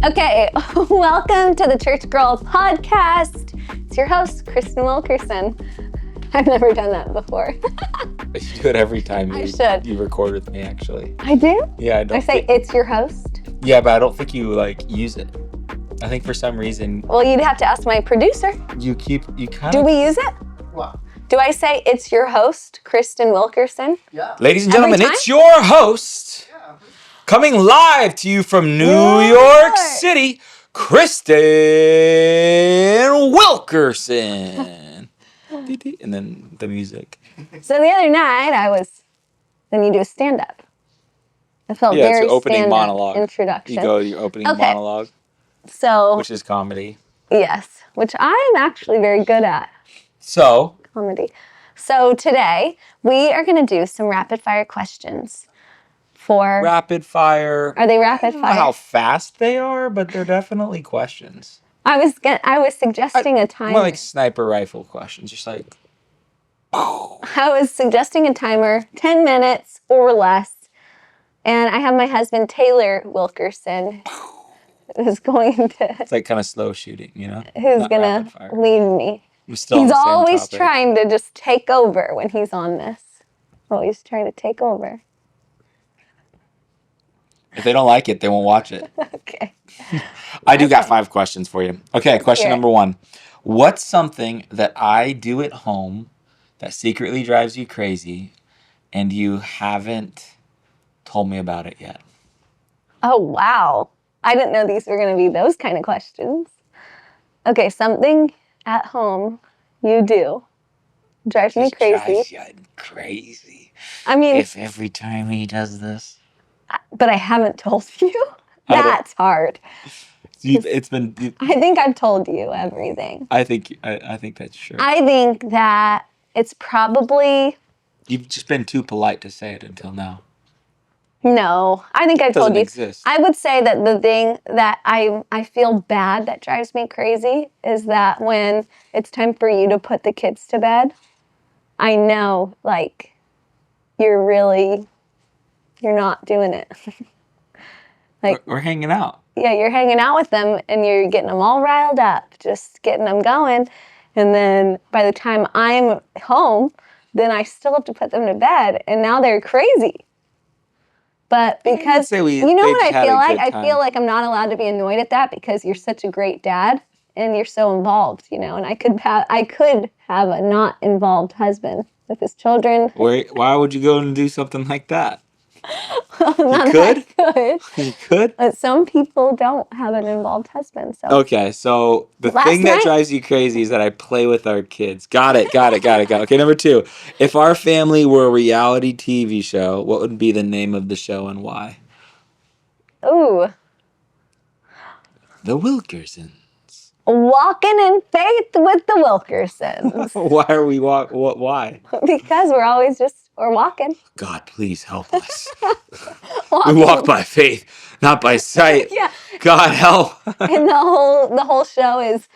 Okay, welcome to the Church Girl podcast. It's your host, Kristen Wilkerson. I've never done that before. I should do it every time you record with me, actually. I do? Yeah, I don't. I say it's your host? Yeah, but I don't think you use it. I think for some reason. Well, you'd have to ask my producer. You kind of. Do we use it? What? Do I say it's your host, Kristen Wilkerson? Yeah. Ladies and gentlemen, it's your host. Yeah. Coming live to you from New York City, Kristen Wilkerson. And then the music. So the other night then you do a stand-up. I felt very it's your opening monologue. Introduction. You go your opening monologue. So. Which is comedy. Yes, which I'm actually very good at. So. Comedy. So today we are going to do some rapid fire questions. Rapid fire. Are they rapid I don't fire? know how fast they are, but they're definitely questions. I was suggesting a timer. More like sniper rifle questions, just like. Oh. I was suggesting a timer, 10 minutes or less, and I have my husband Taylor Wilkerson, who's going to. It's like kind of slow shooting, you know. Who's gonna lead me? He's always trying to just take over when he's on this. Always trying to take over. If they don't like it, they won't watch it. Okay. I do got 5 questions for you. Okay, question number 1. What's something that I do at home that secretly drives you crazy and you haven't told me about it yet? Oh, wow. I didn't know these were going to be those kind of questions. Okay, something at home you do drives me crazy. Drives you crazy. I mean, if every time he does this. But I haven't told you. That's hard. It's been. I think I've told you everything. I think that's true. I think that it's probably. You've just been too polite to say it until now. No, I think I've told you. Exist. I would say that the thing that I feel bad that drives me crazy is that when it's time for you to put the kids to bed, I know like you're not doing it. Like we're hanging out. Yeah, you're hanging out with them and you're getting them all riled up, just getting them going. And then by the time I'm home, then I still have to put them to bed. And now they're crazy. But because, you know what I feel like? I feel like I'm not allowed to be annoyed at that because you're such a great dad and you're so involved, you know. And I could have a not involved husband with his children. Why would you go and do something like that? You could. You could? But some people don't have an involved husband. So. Okay, so the thing that drives you crazy is that I play with our kids. Got it. Okay, number 2. If our family were a reality TV show, what would be the name of the show and why? Ooh. The Wilkersons. Walking in faith with the Wilkersons. Why are we why? Because we're walking. God, please help us. We walk by faith, not by sight. Yeah. God help. And the whole show is,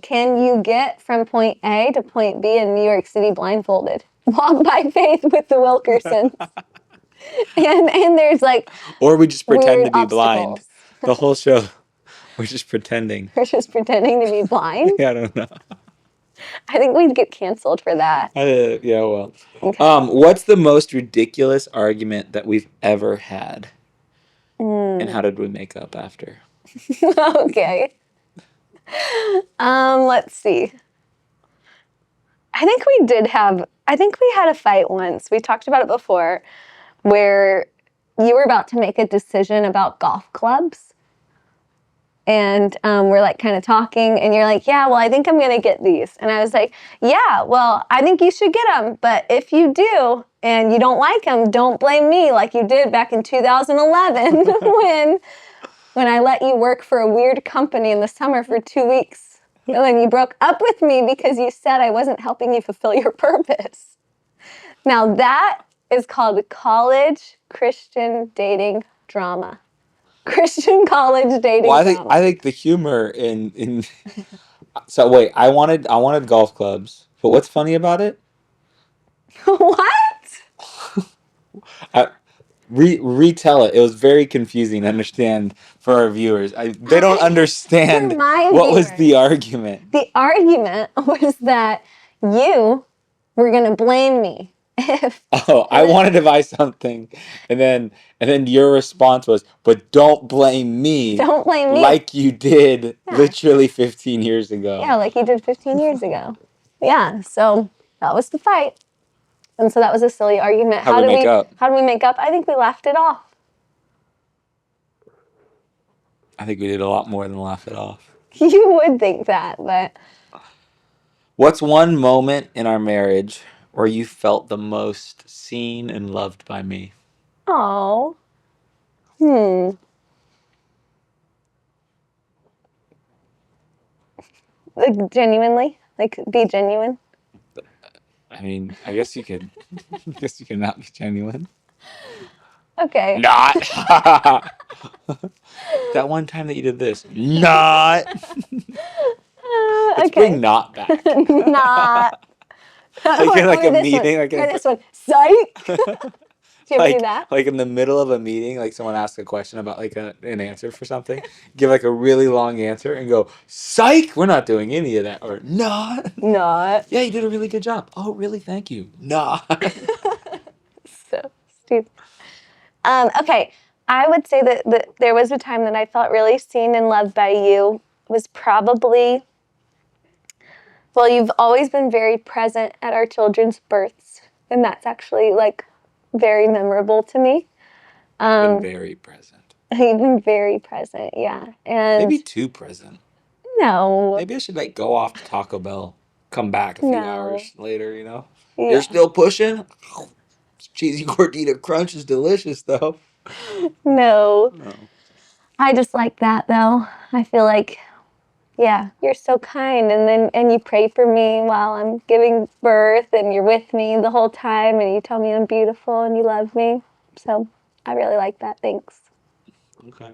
can you get from point A to point B in New York City blindfolded? Walk by faith with the Wilkersons. and there's like, or we just pretend to be obstacles. blind. The whole show, we're just pretending. We're just pretending to be blind? Yeah, I don't know. I think we'd get canceled for that. Yeah, well. Okay. What's the most ridiculous argument that we've ever had? And how did we make up after? Okay. Let's see. I think we had a fight once. We talked about it before where you were about to make a decision about golf clubs. And we're like kind of talking and you're like, yeah, well, I think I'm going to get these. And I was like, yeah, well, I think you should get them. But if you do and you don't like them, don't blame me like you did back in 2011 when I let you work for a weird company in the summer for 2 weeks. And then you broke up with me because you said I wasn't helping you fulfill your purpose. Now that is called college Christian dating drama. Christian college dating. Well, I think the humor in so wait, I wanted golf clubs, but what's funny about it? What? retell it. It was very confusing to understand for our viewers. They don't understand For my what was the viewers. argument. The argument was that you were going to blame me. I wanted to buy something, and then your response was, "But don't blame me." Don't blame me. Like you did literally 15 years ago. Yeah, like you did 15 years ago. Yeah, so that was the fight. And so that was a silly argument. How did we make up? How did we make up? I think we laughed it off. I think we did a lot more than laugh it off. You would think that, but... What's one moment in our marriage where you felt the most seen and loved by me? Oh. Like, genuinely? Like, be genuine? I mean, I guess you could not be genuine. Okay. Not. That one time that you did this. Not. Let's bring not back. Not. Like in like a meeting. Like this one. Psych. Do you ever do Like, that? like in the middle of a meeting, like someone asks a question about like an answer for something, give like a really long answer and go, psych, we're not doing any of that. Or not. Not. Yeah, you did a really good job. Oh, really? Thank you. Not. So stupid. Okay. I would say that there was a time that I felt really seen and loved by you. It was probably, well, you've always been very present at our children's births. And that's actually like very memorable to me. Been very present. You've been very present, yeah. And Maybe too present. no. Maybe I should like go off to Taco Bell, come back a few hours later, you know? Yeah. You're still pushing? Cheesy gordita crunch is delicious though. No. I just like that though. I feel like, yeah, you're so kind, and you pray for me while I'm giving birth, and you're with me the whole time, and you tell me I'm beautiful and you love me. So I really like that. Thanks. Okay.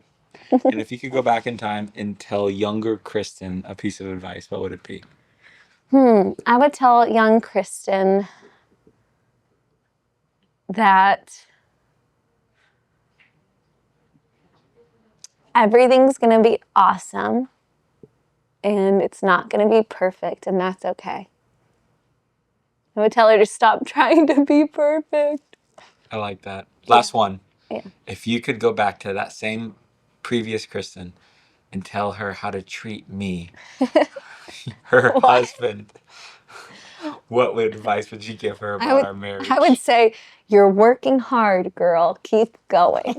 And if you could go back in time and tell younger Kristen a piece of advice, what would it be? I would tell young Kristen that everything's going to be awesome, and it's not going to be perfect, and that's okay. I would tell her to stop trying to be perfect. I like that. Last one. Yeah. If you could go back to that same previous Kristen and tell her how to treat me, her husband, what advice would you give her about our marriage? I would say, you're working hard, girl. Keep going.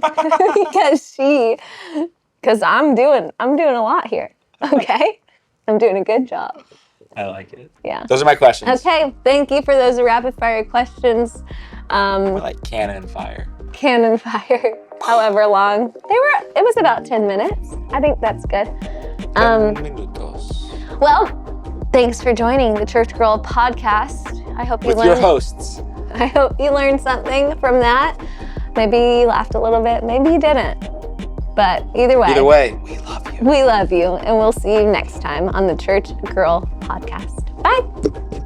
Because I'm doing a lot here. Okay? I'm doing a good job. I like it. Yeah. Those are my questions. Okay. Thank you for those rapid fire questions. We're like cannon fire. Cannon fire. However long. It was about 10 minutes. I think that's good. 10 minutos. Well, thanks for joining the Church Girl podcast. I hope you With your hosts. I hope you learned something from that. Maybe you laughed a little bit. Maybe you didn't. But either way, we love you. We love you, and we'll see you next time on the Church Girl podcast. Bye.